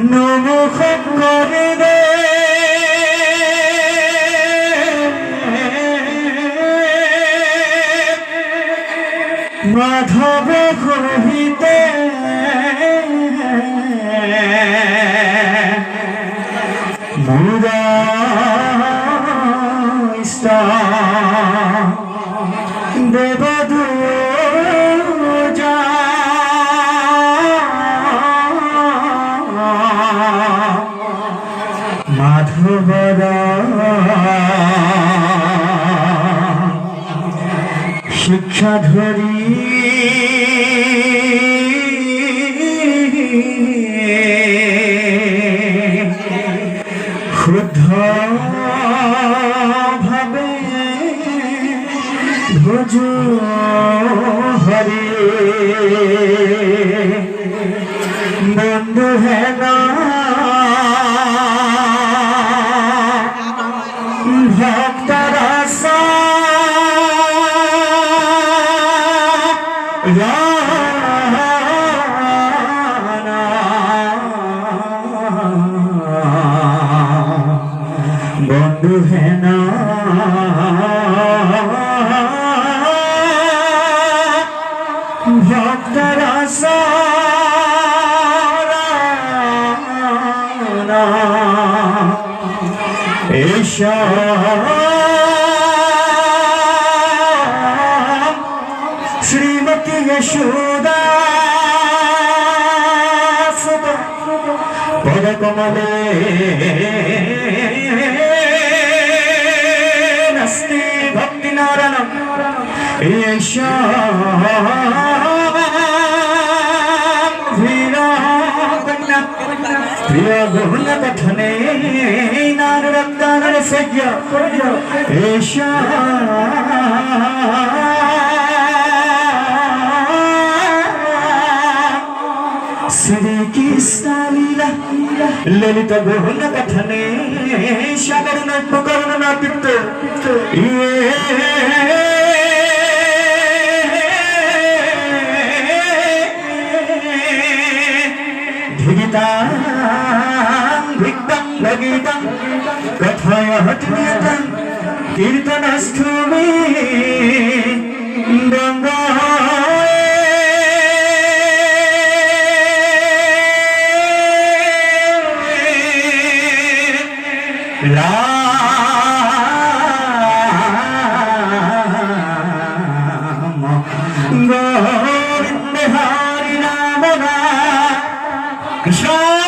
নমুখ করে দে মাধব কহিতে মুরা দেবদূ মাধবরা শিক্ষা ধরি ক্ষুদ্ধ ভাবে ভোজ হরে বন্ধু হেনা ভক্তরস বন্ধু হেনা ভক্তরস এসা শ্রীমতী যশোদা পদকমলে নাস্তি ভক্তি নারায়ণ এসা প্রিয় বহুল কথনে নার রক্তানর সজ্ঞ এসা শ্রী কৃষ্ণ লীলা ললিত বহুল কথনে সাগর নৈপ করুণ নাপিত ধিগিতাং ভিক্তং ভগিতং কথয়হতিনিয়তং কীর্তনস্থুমি বঙ্গ রাম গোবিন্দ হরি রাম কৃষ্ণ